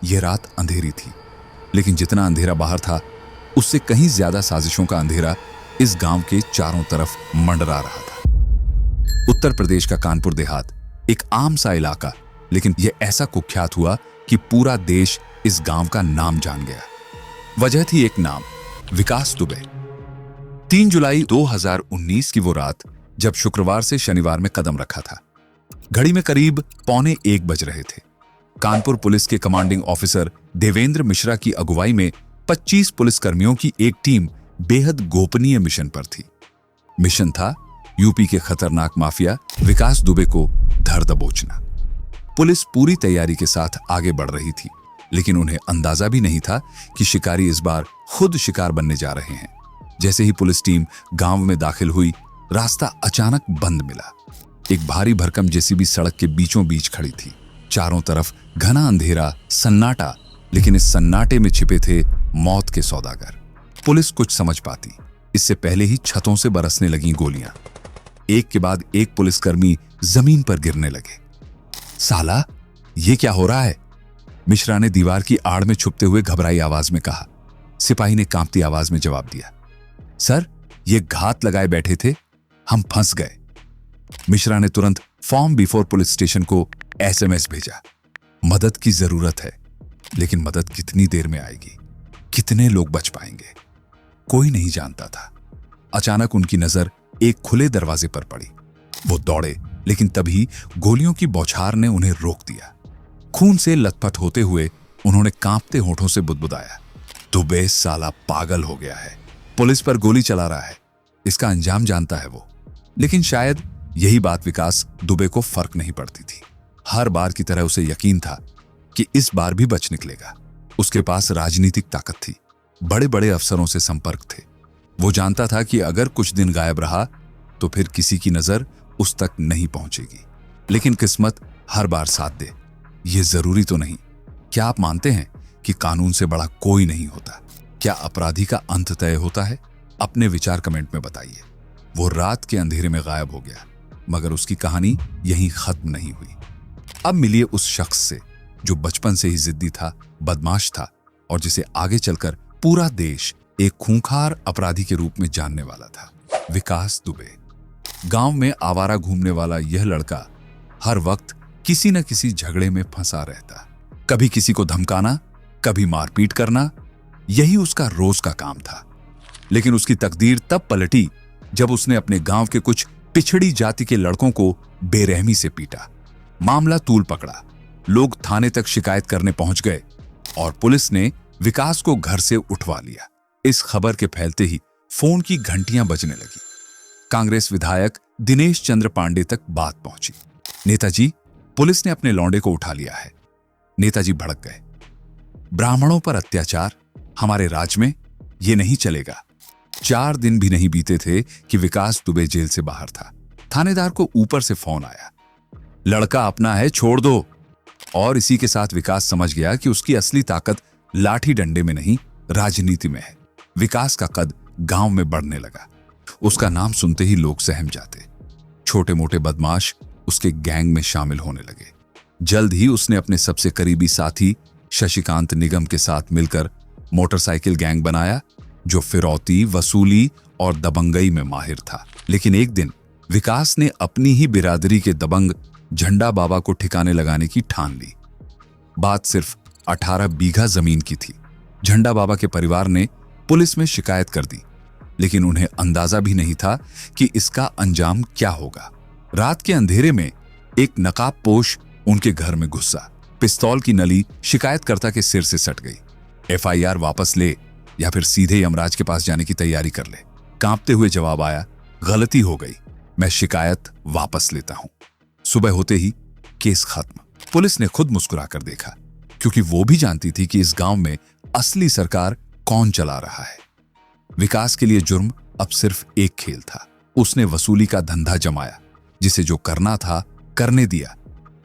यह रात अंधेरी थी, लेकिन जितना अंधेरा बाहर था उससे कहीं ज्यादा साजिशों का अंधेरा इस गांव के चारों तरफ मंडरा रहा था। उत्तर प्रदेश का कानपुर देहात एक आम सा इलाका, लेकिन यह ऐसा कुख्यात हुआ कि पूरा देश इस गांव का नाम जान गया। वजह थी एक नाम, विकास दुबे। 3 जुलाई 2019 की वो रात जब शुक्रवार से शनिवार में कदम रखा था। घड़ी में करीब 12:45 बज रहे थे। कानपुर पुलिस के कमांडिंग ऑफिसर देवेंद्र मिश्रा की अगुवाई में 25 पुलिसकर्मियों की एक टीम बेहद गोपनीय मिशन पर थी। मिशन था यूपी के खतरनाक माफिया विकास दुबे को धर दबोचना। पुलिस पूरी तैयारी के साथ आगे बढ़ रही थी, लेकिन उन्हें अंदाजा भी नहीं था कि शिकारी इस बार खुद शिकार बनने जा रहे हैं। जैसे ही पुलिस टीम गांव में दाखिल हुई, रास्ता अचानक बंद मिला। एक भारी भरकम जेसीबी सड़क के बीचों बीच खड़ी थी। चारों तरफ घना अंधेरा, सन्नाटा, लेकिन इस सन्नाटे में छिपे थे मौत के सौदागर। पुलिस कुछ समझ पाती इससे पहले ही छतों से बरसने लगीं गोलियां। एक के बाद एक पुलिसकर्मी जमीन पर गिरने लगे। साला, ये क्या हो रहा है? मिश्रा ने दीवार की आड़ में छुपते हुए घबराई आवाज में कहा। सिपाही ने कांपती आवाज में जवाब दिया, सर, ये घात लगाए बैठे थे, हम फंस गए। मिश्रा ने तुरंत फॉर्म बिफोर पुलिस स्टेशन को SMS भेजा। मदद की जरूरत है, लेकिन मदद कितनी देर में आएगी? कितने लोग बच पाएंगे? कोई नहीं जानता था। अचानक उनकी नजर एक खुले दरवाजे पर पड़ी। वो दौड़े, लेकिन तभी गोलियों की बौछार ने उन्हें रोक दिया। खून से लथपथ होते हुए उन्होंने कांपते होठों से बुदबुदाया, दुबे साला पागल हो गया है, पुलिस पर गोली चला रहा है, इसका अंजाम जानता है वो। लेकिन शायद यही बात विकास दुबे को फर्क नहीं पड़ती थी। हर बार की तरह उसे यकीन था कि इस बार भी बच निकलेगा। उसके पास राजनीतिक ताकत थी, बड़े बड़े अफसरों से संपर्क थे। वो जानता था कि अगर कुछ दिन गायब रहा तो फिर किसी की नजर उस तक नहीं पहुंचेगी। लेकिन किस्मत हर बार साथ दे, ये जरूरी तो नहीं। क्या आप मानते हैं कि कानून से बड़ा कोई नहीं होता? क्या अपराधी का अंत तय होता है? अपने विचार कमेंट में बताइए। वो रात के अंधेरे में गायब हो गया, मगर उसकी कहानी यहीं खत्म नहीं हुई। अब मिलिए उस शख्स से जो बचपन से ही जिद्दी था, बदमाश था, और जिसे आगे चलकर पूरा देश एक खूंखार अपराधी के रूप में जानने वाला था, विकास दुबे। गांव में आवारा घूमने वाला यह लड़का हर वक्त किसी न किसी झगड़े में फंसा रहता। कभी किसी को धमकाना, कभी मारपीट करना, यही उसका रोज का काम था। लेकिन उसकी तकदीर तब पलटी जब उसने अपने गांव के कुछ पिछड़ी जाति के लड़कों को बेरहमी से पीटा। मामला तूल पकड़ा, लोग थाने तक शिकायत करने पहुंच गए और पुलिस ने विकास को घर से उठवा लिया। इस खबर के फैलते ही फोन की घंटियां बजने लगी। कांग्रेस विधायक दिनेश चंद्र पांडे तक बात पहुंची। नेताजी, पुलिस ने अपने लौंडे को उठा लिया है। नेताजी भड़क गए। ब्राह्मणों पर अत्याचार हमारे राज्य में ये नहीं चलेगा। 4 दिन भी नहीं बीते थे कि विकास दुबे जेल से बाहर था। थानेदार को ऊपर से फोन आया, लड़का अपना है, छोड़ दो। और इसी के साथ विकास समझ गया कि उसकी असली ताकत लाठी डंडे में नहीं, राजनीति में है। विकास का कद गांव में बढ़ने लगा। उसका नाम सुनते ही लोग सहम जाते। छोटे मोटे बदमाश उसके गैंग में शामिल होने लगे। जल्द ही उसने अपने सबसे करीबी साथी शशिकांत निगम के साथ मिलकर मोटरसाइकिल गैंग बनाया, जो फिरौती, वसूली और दबंगई में माहिर था। लेकिन एक दिन विकास ने अपनी ही बिरादरी के दबंग झंडा बाबा को ठिकाने लगाने की ठान ली। बात सिर्फ 18 बीघा जमीन की थी। झंडा बाबा के परिवार ने पुलिस में शिकायत कर दी, लेकिन उन्हें अंदाजा भी नहीं था कि इसका अंजाम क्या होगा। रात के अंधेरे में एक नकाबपोश उनके घर में घुसा। पिस्तौल की नली शिकायतकर्ता के सिर से सट गई। FIR वापस ले या फिर सीधे यमराज के पास जाने की तैयारी कर ले। कांपते हुए जवाब आया, गलती हो गई, मैं शिकायत वापस लेता हूं। सुबह होते ही केस खत्म। पुलिस ने खुद मुस्कुराकर देखा, क्योंकि वो भी जानती थी कि इस गांव में असली सरकार कौन चला रहा है। विकास के लिए जुर्म अब सिर्फ एक खेल था। उसने वसूली का धंधा जमाया, जिसे जो करना था करने दिया,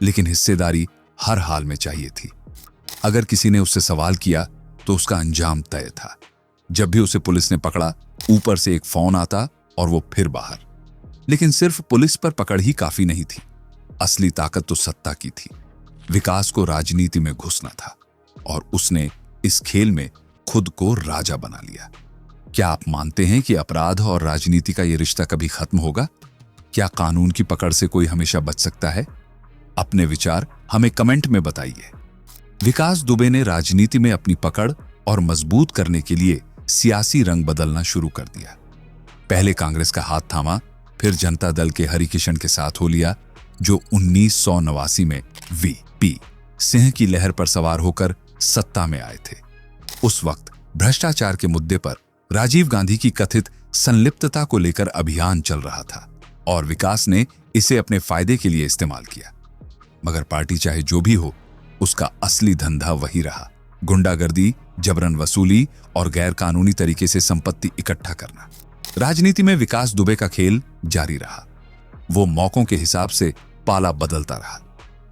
लेकिन हिस्सेदारी हर हाल में चाहिए थी। अगर किसी ने उससे सवाल किया तो उसका अंजाम तय था। जब भी उसे पुलिस ने पकड़ा, ऊपर से एक फोन आता और वो फिर बाहर। लेकिन सिर्फ पुलिस पर पकड़ ही काफी नहीं थी। असली ताकत तो सत्ता की थी। विकास को राजनीति में घुसना था। और उसने इस खेल में खुद को राजा बना लिया। क्या आप मानते हैं कि अपराध और राजनीति का यह रिश्ता कभी खत्म होगा? क्या कानून की पकड़ से कोई हमेशा बच सकता है? अपने विचार हमें कमेंट में बताइए। विकास दुबे ने राजनीति में अपनी पकड़ और मजबूत करने के लिए सियासी रंग बदलना शुरू कर दिया। पहले कांग्रेस का हाथ थामा, फिर जनता दल के हरिकिशन के साथ हो लिया, जो 1989 में वीपी सिंह की लहर पर सवार होकर सत्ता में आए थे। उस वक्त भ्रष्टाचार के मुद्दे पर राजीव गांधी की कथित संलिप्तता को लेकर अभियान चल रहा था और विकास ने इसे अपने फायदे के लिए इस्तेमाल किया। मगर पार्टी चाहे जो भी हो, उसका असली धंधा वही रहा, गुंडागर्दी, जबरन वसूली और गैर कानूनी तरीके से संपत्ति इकट्ठा करना। राजनीति में विकास दुबे का खेल जारी रहा। वो मौकों के हिसाब से पाला बदलता रहा।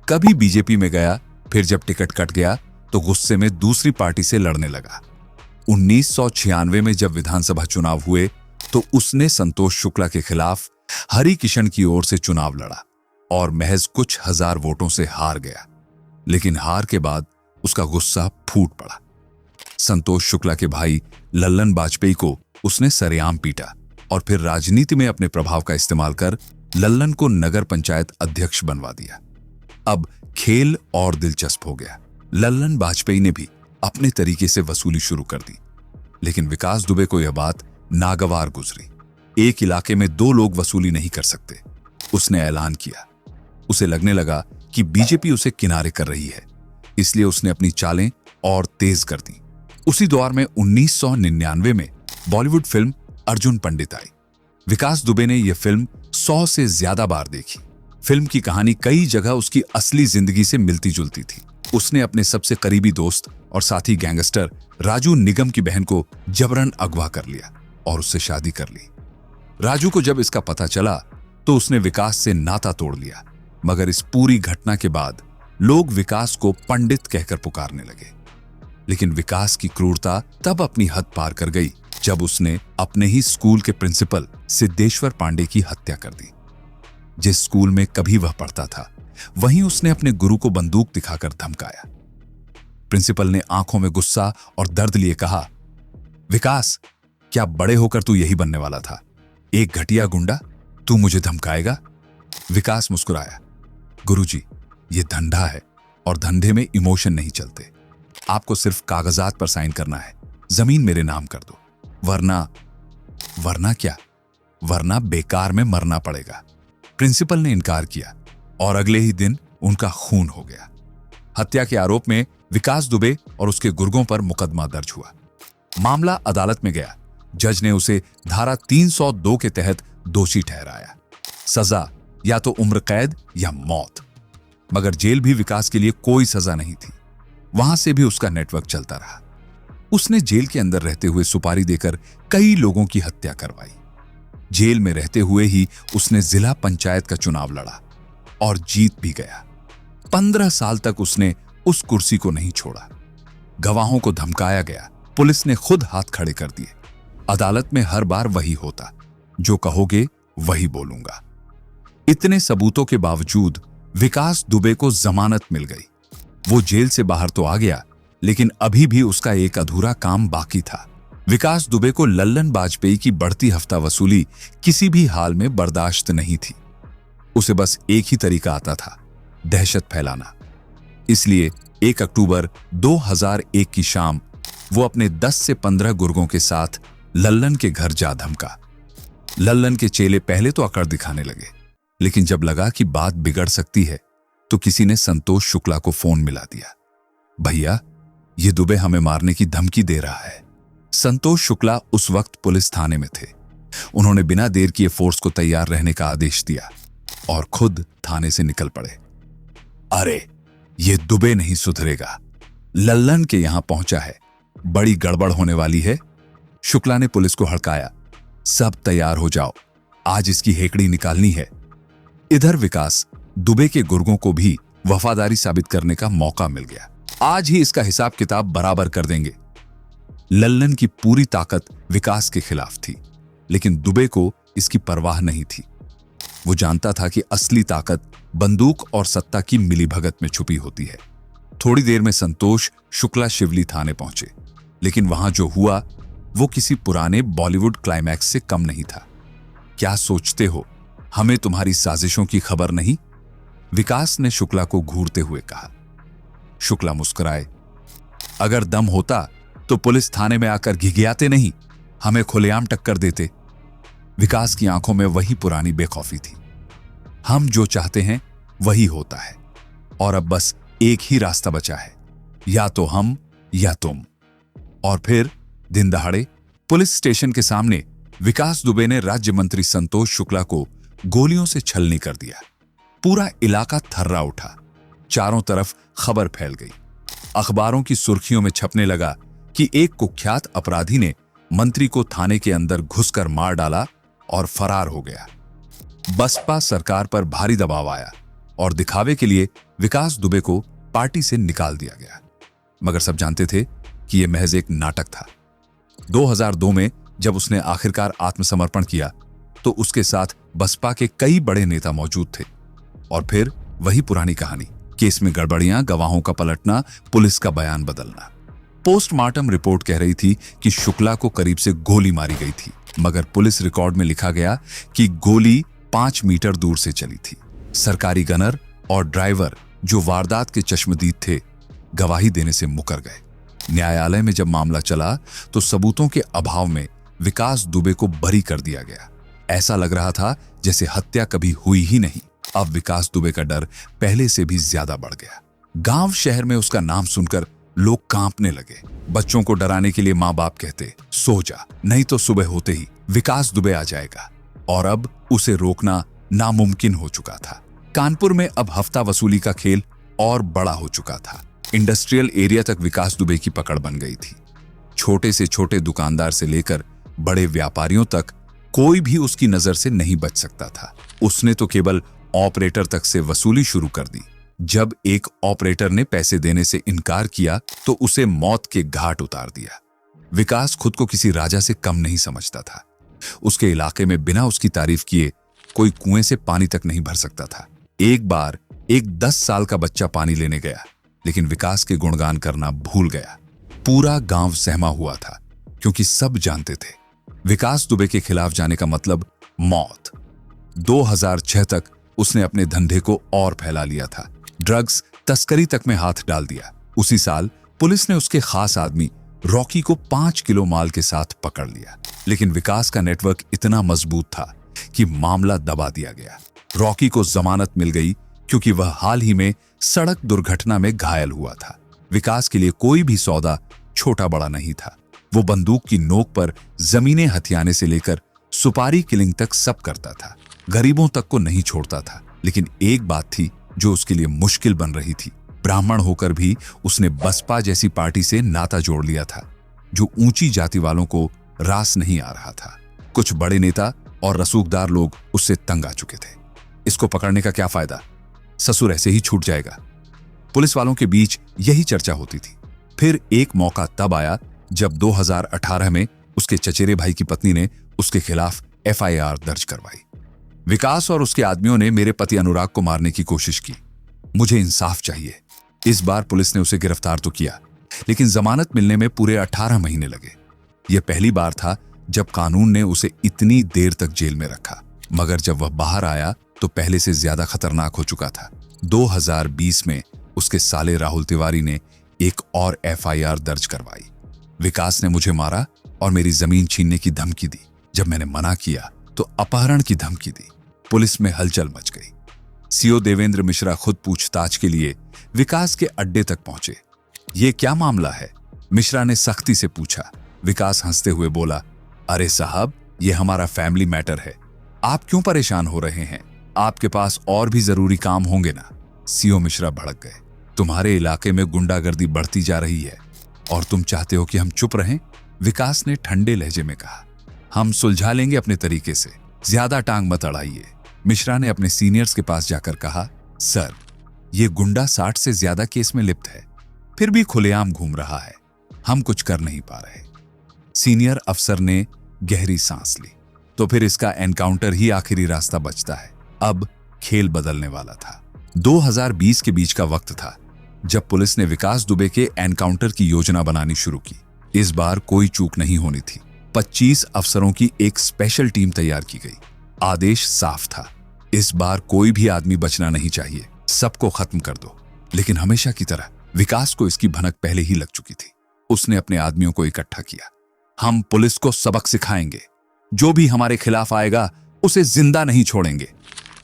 कभी बीजेपी में गया, फिर जब टिकट कट गया तो गुस्से में दूसरी पार्टी से लड़ने लगा। 1996 में जब विधानसभा चुनाव हुए तो उसने संतोष शुक्ला के खिलाफ हरिकिशन की ओर से चुनाव लड़ा और महज कुछ हजार वोटों से हार गया। लेकिन हार के बाद उसका गुस्सा फूट पड़ा। संतोष शुक्ला के भाई लल्लन वाजपेयी को उसने सरेआम पीटा और फिर राजनीति में अपने प्रभाव का इस्तेमाल कर लल्लन को नगर पंचायत अध्यक्ष बनवा दिया। अब खेल और दिलचस्प हो गया। लल्लन वाजपेयी ने भी अपने तरीके से वसूली शुरू कर दी, लेकिन विकास दुबे को यह बात नागवार गुजरी। एक इलाके में दो लोग वसूली नहीं कर सकते, उसने ऐलान किया। उसे लगने लगा कि बीजेपी उसे किनारे कर रही है, इसलिए उसने अपनी चालें और तेज कर दी। उसी दौर में 1999 में बॉलीवुड फिल्म अर्जुन पंडित आई। विकास दुबे ने यह फिल्म 100 से ज्यादा बार देखी। फिल्म की कहानी कई जगह उसकी असली जिंदगी से मिलती जुलती थी। उसने अपने सबसे करीबी दोस्त और साथी गैंगस्टर राजू निगम की बहन को जबरन अगवा कर लिया और उससे शादी कर ली। राजू को जब इसका पता चला तो उसने विकास से नाता तोड़ लिया। मगर इस पूरी घटना के बाद लोग विकास को पंडित कहकर पुकारने लगे। लेकिन विकास की क्रूरता तब अपनी हद पार कर गई जब उसने अपने ही स्कूल के प्रिंसिपल सिद्धेश्वर पांडे की हत्या कर दी। जिस स्कूल में कभी वह पढ़ता था, वहीं उसने अपने गुरु को बंदूक दिखाकर धमकाया। प्रिंसिपल ने आंखों में गुस्सा और दर्द लिए कहा, विकास, क्या बड़े होकर तू यही बनने वाला था? एक घटिया गुंडा, तू मुझे धमकाएगा? विकास मुस्कुराया, गुरुजी, ये धंधा है और धंधे में इमोशन नहीं चलते। आपको सिर्फ कागजात पर साइन करना है, जमीन मेरे नाम कर दो, वरना क्या? वरना बेकार में मरना पड़ेगा। प्रिंसिपल ने इनकार किया और अगले ही दिन उनका खून हो गया। हत्या के आरोप में विकास दुबे और उसके गुर्गों पर मुकदमा दर्ज हुआ। मामला अदालत में गया। जज ने उसे धारा 302 के तहत दोषी ठहराया। सजा या तो उम्र कैद या मौत। मगर जेल भी विकास के लिए कोई सजा नहीं थी। वहां से भी उसका नेटवर्क चलता रहा। उसने जेल के अंदर रहते हुए सुपारी देकर कई लोगों की हत्या करवाई। जेल में रहते हुए ही उसने जिला पंचायत का चुनाव लड़ा और जीत भी गया। 15 साल तक उसने उस कुर्सी को नहीं छोड़ा। गवाहों को धमकाया गया, पुलिस ने खुद हाथ खड़े कर दिए। अदालत में हर बार वही होता, जो कहोगे वही बोलूंगा। इतने सबूतों के बावजूद विकास दुबे को जमानत मिल गई। वो जेल से बाहर तो आ गया, लेकिन अभी भी उसका एक अधूरा काम बाकी था। विकास दुबे को लल्लन वाजपेयी की बढ़ती हफ्ता वसूली किसी भी हाल में बर्दाश्त नहीं थी। उसे बस एक ही तरीका आता था, दहशत फैलाना। इसलिए 1 अक्टूबर 2001 की शाम वो अपने 10 से 15 गुर्गों के साथ लल्लन के घर जा धमका। लल्लन के चेले पहले तो अकड़ दिखाने लगे, लेकिन जब लगा कि बात बिगड़ सकती है तो किसी ने संतोष शुक्ला को फोन मिला दिया। भैया, ये दुबे हमें मारने की धमकी दे रहा है। संतोष शुक्ला उस वक्त पुलिस थाने में थे। उन्होंने बिना देर किए फोर्स को तैयार रहने का आदेश दिया और खुद थाने से निकल पड़े। अरे, ये दुबे नहीं सुधरेगा, लल्लन के यहां पहुंचा है, बड़ी गड़बड़ होने वाली है। शुक्ला ने पुलिस को हड़काया, सब तैयार हो जाओ, आज इसकी हेकड़ी निकालनी है। इधर विकास दुबे के गुर्गों को भी वफादारी साबित करने का मौका मिल गया। आज ही इसका हिसाब किताब बराबर कर देंगे। लल्लन की पूरी ताकत विकास के खिलाफ थी, लेकिन दुबे को इसकी परवाह नहीं थी। वो जानता था कि असली ताकत बंदूक और सत्ता की मिलीभगत में छुपी होती है। थोड़ी देर में संतोष शुक्ला शिवली थाने पहुंचे, लेकिन वहां जो हुआ वो किसी पुराने बॉलीवुड क्लाइमैक्स से कम नहीं था। क्या सोचते हो, हमें तुम्हारी साजिशों की खबर नहीं? विकास ने शुक्ला को घूरते हुए कहा। शुक्ला मुस्कुराए। अगर दम होता तो पुलिस थाने में आकर घिघियाते नहीं, हमें खुलेआम टक्कर देते। विकास की आंखों में वही पुरानी बेखौफी थी। हम जो चाहते हैं वही होता है, और अब बस एक ही रास्ता बचा है, या तो हम या तुम। और फिर दिन दहाड़े पुलिस स्टेशन के सामने विकास दुबे ने राज्य मंत्री संतोष शुक्ला को गोलियों से छलनी कर दिया। पूरा इलाका थर्रा उठा, चारों तरफ खबर फैल गई। अखबारों की सुर्खियों में छपने लगा कि एक कुख्यात अपराधी ने मंत्री को थाने के अंदर घुसकर मार डाला और फरार हो गया। बसपा सरकार पर भारी दबाव आया और दिखावे के लिए विकास दुबे को पार्टी से निकाल दिया गया। मगर सब जानते थे कि यह महज एक नाटक था। 2002 में जब उसने आखिरकार आत्मसमर्पण किया तो उसके साथ बसपा के कई बड़े नेता मौजूद थे। और फिर वही पुरानी कहानी, केस में गड़बड़ियां, गवाहों का पलटना, पुलिस का बयान बदलना। पोस्टमार्टम रिपोर्ट कह रही थी कि शुक्ला को करीब से गोली मारी गई थी, मगर पुलिस रिकॉर्ड में लिखा गया कि गोली 5 मीटर दूर से चली थी। सरकारी गनर और ड्राइवर जो वारदात के चश्मदीद थे, गवाही देने से मुकर गए। न्यायालय में जब मामला चला तो सबूतों के अभाव में विकास दुबे को बरी कर दिया गया। ऐसा लग रहा था जैसे हत्या कभी हुई ही नहीं। अब विकास दुबे का डर पहले से भी ज्यादा बढ़ गया। गांव शहर में उसका नाम सुनकर लोग कांपने लगे। बच्चों को डराने के लिए माँ बाप कहते, सो जा, नहीं तो सुबह होते ही विकास दुबे आ जाएगा। और अब उसे रोकना नामुमकिन हो चुका था। कानपुर में अब हफ्ता वसूली का खेल और बड़ा हो चुका था। इंडस्ट्रियल एरिया तक विकास दुबे की पकड़ बन गई थी। छोटे से छोटे दुकानदार से लेकर बड़े व्यापारियों तक कोई भी उसकी नजर से नहीं बच सकता था। उसने तो केवल ऑपरेटर तक से वसूली शुरू कर दी। जब एक ऑपरेटर ने पैसे देने से इनकार किया तो उसे मौत के घाट उतार दिया। विकास खुद को किसी राजा से कम नहीं समझता था। उसके इलाके में बिना उसकी तारीफ किए कोई कुएं से पानी तक नहीं भर सकता था। एक बार एक 10 साल का बच्चा पानी लेने गया, लेकिन विकास के गुणगान करना भूल गया। पूरा गांव सहमा हुआ था, क्योंकि सब जानते थे विकास दुबे के खिलाफ जाने का मतलब मौत। 2006 तक उसने अपने धंधे को और फैला लिया था। ड्रग्स तस्करी तक में हाथ डाल दिया। उसी साल पुलिस ने उसके खास आदमी रॉकी को 5 किलो माल के साथ पकड़ लिया। लेकिन विकास का नेटवर्क इतना मजबूत था कि मामला दबा दिया गया। रॉकी को जमानत मिल गई क्योंकि वह हाल ही में सड़क दुर्घटना में घायल हुआ था। विकास के लिए कोई भी सौदा छोटा बड़ा नहीं था। वो बंदूक की नोक पर जमीनें हथियाने से लेकर सुपारी किलिंग तक सब करता था। गरीबों तक को नहीं छोड़ता था। लेकिन एक बात थी जो उसके लिए मुश्किल बन रही थी। ब्राह्मण होकर भी उसने बसपा जैसी पार्टी से नाता जोड़ लिया था, जो ऊंची जाति वालों को रास नहीं आ रहा था। कुछ बड़े नेता और रसूखदार लोग उससे तंग आ चुके थे। इसको पकड़ने का क्या फायदा, ससुर ऐसे ही छूट जाएगा। पुलिस वालों के बीच यही चर्चा होती थी। फिर एक मौका तब आया जब 2018 में उसके चचेरे भाई की पत्नी ने उसके खिलाफ FIR दर्ज करवाई। विकास और उसके आदमियों ने मेरे पति अनुराग को मारने की कोशिश की। मुझे इंसाफ चाहिए। इस बार पुलिस ने उसे गिरफ्तार तो किया, लेकिन जमानत मिलने में पूरे 18 महीने लगे। यह पहली बार था जब कानून ने उसे इतनी देर तक जेल में रखा। मगर जब वह बाहर आया तो पहले से ज्यादा खतरनाक हो चुका था। 2020 में उसके साले राहुल तिवारी ने एक और FIR दर्ज करवाई। विकास ने मुझे मारा और मेरी जमीन छीनने की धमकी दी। जब मैंने मना किया तो अपहरण की धमकी दी। पुलिस में हलचल मच गई। CO देवेंद्र मिश्रा खुद पूछताछ के लिए विकास के अड्डे तक पहुंचे। ये क्या मामला है, मिश्रा ने सख्ती से पूछा। विकास हंसते हुए बोला, अरे साहब, ये हमारा फैमिली मैटर है। आप क्यों परेशान हो रहे हैं? आपके पास और भी जरूरी काम होंगे ना। CO मिश्रा भड़क गए। तुम्हारे इलाके में गुंडागर्दी बढ़ती जा रही है और तुम चाहते हो कि हम चुप रहें? विकास ने ठंडे लहजे में कहा। हम सुलझा लेंगे अपने तरीके से, ज्यादा टांग मत अड़ाइए। मिश्रा ने अपने सीनियर्स के पास जाकर कहा, सर, ये गुंडा 60 से ज्यादा केस में लिप्त है, फिर भी खुलेआम घूम रहा है। हम कुछ कर नहीं पा रहे। सीनियर अफसर ने गहरी सांस ली। तो फिर इसका एनकाउंटर ही आखिरी रास्ता बचता है। अब खेल बदलने वाला था। 2020 के बीच का वक्त था। जब पुलिस ने विकास दुबे के एनकाउंटर की योजना बनानी शुरू की, इस बार कोई चूक नहीं होनी थी। 25 अफसरों की एक स्पेशल टीम तैयार की गई। आदेश साफ था, इस बार कोई भी आदमी बचना नहीं चाहिए, सबको खत्म कर दो। लेकिन हमेशा की तरह विकास को इसकी भनक पहले ही लग चुकी थी। उसने अपने आदमियों को इकट्ठा किया। हम पुलिस को सबक सिखाएंगे, जो भी हमारे खिलाफ आएगा उसे जिंदा नहीं छोड़ेंगे।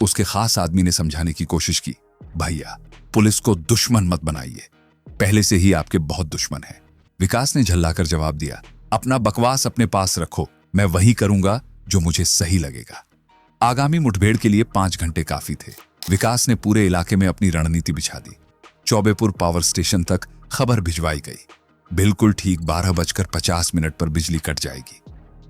उसके खास आदमी ने समझाने की कोशिश की, भैया पुलिस को दुश्मन मत बनाइए, पहले से ही आपके बहुत दुश्मन हैं। विकास ने झल्लाकर जवाब दिया, अपना बकवास अपने पास रखो, मैं वही करूंगा जो मुझे सही लगेगा। आगामी मुठभेड़ के लिए 5 घंटे काफी थे। विकास ने पूरे इलाके में अपनी रणनीति बिछा दी। चौबेपुर पावर स्टेशन तक खबर भिजवाई गई, बिल्कुल ठीक 12:50 पर बिजली कट जाएगी,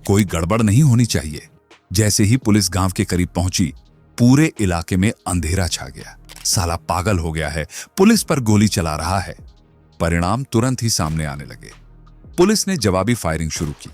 कोई गड़बड़ नहीं होनी चाहिए। जैसे ही पुलिस गांव के करीब पहुंची, पूरे इलाके में अंधेरा छा गया। साला पागल हो गया है, पुलिस पर गोली चला रहा है। परिणाम तुरंत ही सामने आने लगे। पुलिस ने जवाबी फायरिंग शुरू की।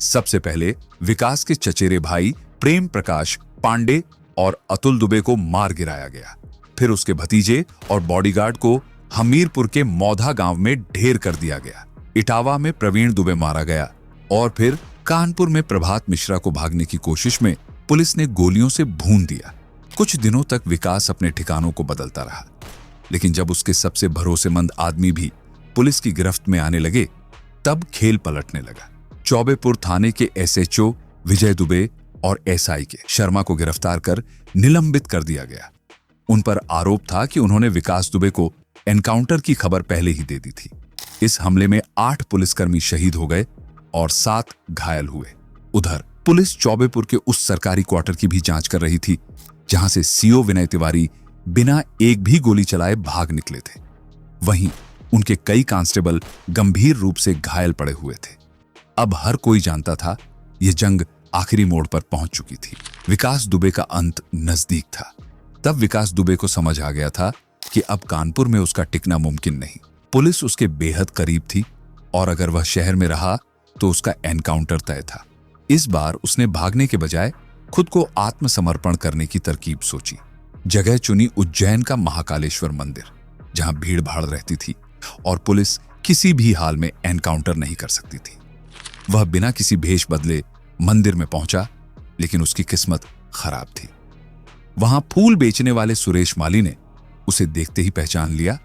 सबसे पहले विकास के चचेरे भाई प्रेम प्रकाश पांडे और अतुल दुबे को मार गिराया गया। फिर उसके भतीजे और बॉडीगार्ड को हमीरपुर के मौधा गांव में ढेर कर दिया गया। इटावा में प्रवीण दुबे मारा गया और फिर कानपुर में प्रभात मिश्रा को भागने की कोशिश में पुलिस ने गोलियों से भून दिया। कुछ दिनों तक विकास अपने ठिकानों को बदलता रहा, लेकिन जब उसके सबसे भरोसेमंद आदमी भी पुलिस की गिरफ्त में आने लगे, तब खेल पलटने लगा। चौबेपुर थाने के एसएचओ विजय दुबे और एसआई के शर्मा को गिरफ्तार कर निलंबित कर दिया गया। उन पर आरोप था कि उन्होंने विकास दुबे को एनकाउंटर की खबर पहले ही दे दी थी। इस हमले में 8 पुलिसकर्मी शहीद हो गए और 7 घायल हुए। उधर पुलिस चौबेपुर के उस सरकारी क्वार्टर की भी जांच कर रही थी जहां से सीओ विनय तिवारी बिना एक भी गोली चलाए भाग निकले थे। वहीं उनके कई कांस्टेबल गंभीर रूप से घायल पड़े हुए थे। अब हर कोई जानता था यह जंग आखिरी मोड़ पर पहुंच चुकी थी। विकास दुबे का अंत नजदीक था। तब विकास दुबे को समझ आ गया था कि अब कानपुर में उसका टिकना मुमकिन नहीं। पुलिस उसके बेहद करीब थी और अगर वह शहर में रहा तो उसका एनकाउंटर तय था। इस बार उसने भागने के बजाय खुद को आत्मसमर्पण करने की तरकीब सोची। जगह चुनी उज्जैन का महाकालेश्वर मंदिर, जहां भीड़ भाड़ रहती थी और पुलिस किसी भी हाल में एनकाउंटर नहीं कर सकती थी। वह बिना किसी भेष बदले मंदिर में पहुंचा, लेकिन उसकी किस्मत खराब थी। वहां फूल बेचने वाले सुरेश माली ने उसे देखते ही पहचान लिया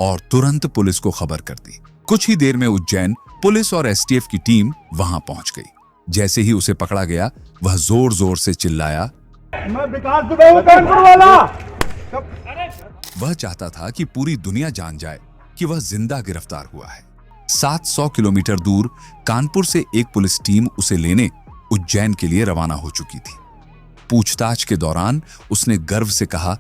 और तुरंत पुलिस को खबर कर दी। कुछ ही देर में उज्जैन पुलिस और एसटीएफ की टीम वहां पहुंच गई। जैसे ही उसे पकड़ा गया, वह जोर जोर से चिल्लाया, मैं विकास दुबे हूं, कानपुर वाला। वह चाहता था कि पूरी दुनिया जान जाए कि वह जिंदा गिरफ्तार हुआ है। 700 किलोमीटर दूर कानपुर से एक पुलिस टीम उसे लेने उज्जैन के लिए रवाना हो चुकी थी। पूछताछ के दौरान उसने गर्व से कहा,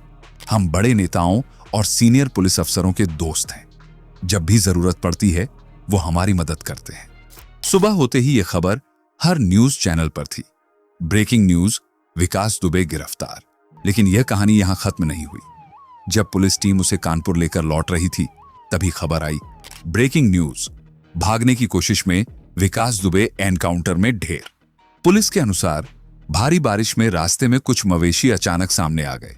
हम बड़े नेताओं और सीनियर पुलिस अफसरों के दोस्त हैं, जब भी जरूरत पड़ती है वो हमारी मदद करते हैं। सुबह होते ही यह खबर हर न्यूज चैनल पर थी, ब्रेकिंग न्यूज, विकास दुबे गिरफ्तार। लेकिन यह कहानी यहां खत्म नहीं हुई। जब पुलिस टीम उसे कानपुर लेकर लौट रही थी, तभी खबर आई, ब्रेकिंग न्यूज, भागने की कोशिश में विकास दुबे एनकाउंटर में ढेर। पुलिस के अनुसार भारी बारिश में रास्ते में कुछ मवेशी अचानक सामने आ गए।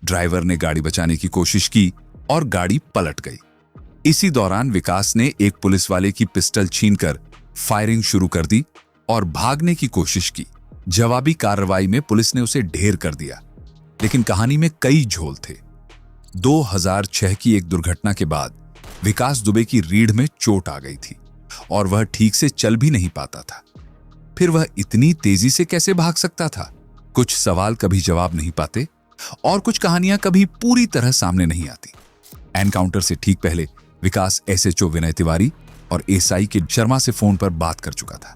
ड्राइवर ने गाड़ी बचाने की कोशिश की और गाड़ी पलट गई। इसी दौरान विकास ने एक पुलिस वाले की पिस्टल छीनकर फायरिंग शुरू कर दी और भागने की कोशिश की। जवाबी कार्रवाई में पुलिस ने उसे ढेर कर दिया, लेकिन कहानी में कई झोल थे। 2006 की एक दुर्घटना के बाद विकास दुबे की रीढ़ में चोट आ गई थी और वह ठीक से चल भी नहीं पाता था। फिर वह इतनी तेजी से कैसे भाग सकता था? कुछ सवाल कभी जवाब नहीं पाते और कुछ कहानियां कभी पूरी तरह सामने नहीं आती। एनकाउंटर से ठीक पहले विकास एसएचओ विनय तिवारी और एसआई के शर्मा से फोन पर बात कर चुका था।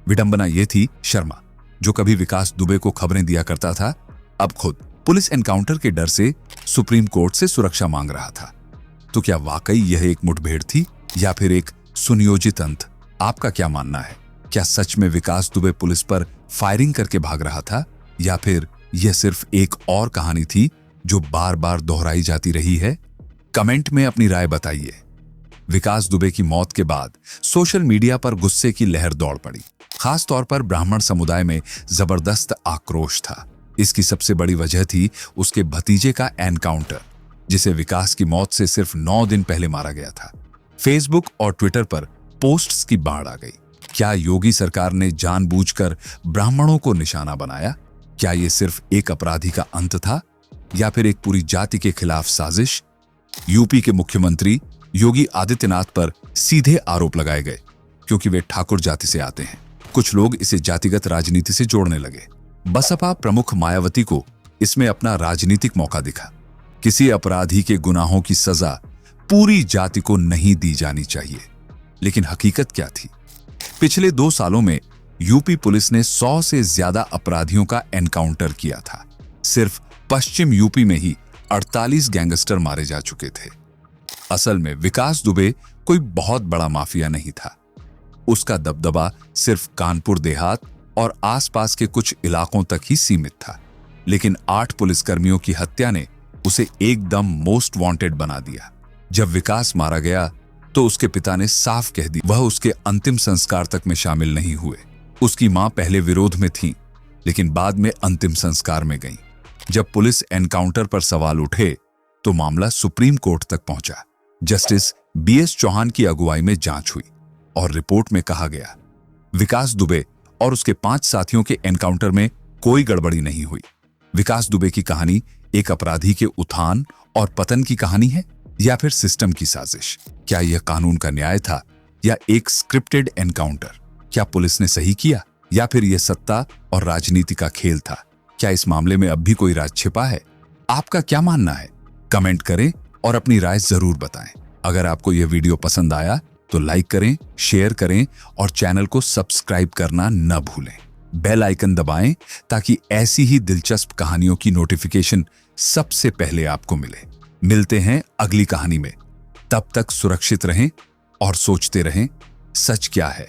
विडंबना यह थी, शर्मा, जो कभी विकास दुबे को खबरें दिया करता था, अब खुद पुलिस एनकाउंटर के डर से सुप्रीम कोर्ट से सुरक्षा मांग रहा था। तो क्या वाकई यह एक मुठभेड़ थी या फिर एक सुनियोजित अंत? आपका क्या मानना है? क्या सच में विकास दुबे पुलिस पर फायरिंग करके भाग रहा था या फिर यह सिर्फ एक और कहानी थी जो बार बार दोहराई जाती रही है? कमेंट में अपनी राय बताइए। विकास दुबे की मौत के बाद सोशल मीडिया पर गुस्से की लहर दौड़ पड़ी। खास तौर पर ब्राह्मण समुदाय में जबरदस्त आक्रोश था। इसकी सबसे बड़ी वजह थी उसके भतीजे का एनकाउंटर। जिसे विकास की मौत से सिर्फ 9 दिन पहले मारा गया था। फेसबुक और ट्विटर पर पोस्ट्स की बाढ़ आ गई। क्या योगी सरकार ने जानबूझकर ब्राह्मणों को निशाना बनाया? क्या यह सिर्फ एक अपराधी का अंत था या फिर एक पूरी जाति के खिलाफ साजिश? यूपी के मुख्यमंत्री योगी आदित्यनाथ पर सीधे आरोप लगाए गए क्योंकि वे ठाकुर जाति से आते हैं। कुछ लोग इसे जातिगत राजनीति से जोड़ने लगे। बसपा प्रमुख मायावती को इसमें अपना राजनीतिक मौका दिखा। किसी अपराधी के गुनाहों की सजा पूरी जाति को नहीं दी जानी चाहिए। लेकिन हकीकत क्या थी? पिछले 2 सालों में यूपी पुलिस ने 100 से ज्यादा अपराधियों का एनकाउंटर किया था। सिर्फ पश्चिम यूपी में ही 48 गैंगस्टर मारे जा चुके थे। असल में विकास दुबे कोई बहुत बड़ा माफिया नहीं था। उसका दबदबा सिर्फ कानपुर देहात और आसपास के कुछ इलाकों तक ही सीमित था। लेकिन 8 पुलिसकर्मियों की हत्या ने उसे एकदम मोस्ट वांटेड बना दिया। जब विकास मारा गया तो उसके पिता ने साफ कह दी वह उसके अंतिम संस्कार तक में शामिल नहीं हुए। उसकी मां पहले विरोध में थी, लेकिन बाद में अंतिम संस्कार में गईं। जब पुलिस एनकाउंटर पर सवाल उठे तो मामला सुप्रीम कोर्ट तक पहुंचा। जस्टिस BS चौहान की अगुवाई में जांच हुई और रिपोर्ट में कहा गया विकास दुबे और उसके 5 साथियों के एनकाउंटर में कोई गड़बड़ी नहीं हुई। विकास दुबे की कहानी एक अपराधी के उत्थान और पतन की कहानी है या फिर सिस्टम की साजिश? क्या यह कानून का न्याय था या एक स्क्रिप्टेड एनकाउंटर? क्या पुलिस ने सही किया या फिर यह सत्ता और राजनीति का खेल था? क्या इस मामले में अब भी कोई राज छिपा है? आपका क्या मानना है? कमेंट करें और अपनी राय जरूर बताएं। अगर आपको यह वीडियो पसंद आया तो लाइक करें, शेयर करें और चैनल को सब्सक्राइब करना न भूलें। बेल आइकन दबाएं ताकि ऐसी ही दिलचस्प कहानियों की नोटिफिकेशन सबसे पहले आपको मिले। मिलते हैं अगली कहानी में। तब तक सुरक्षित रहें और सोचते रहें, सच क्या है।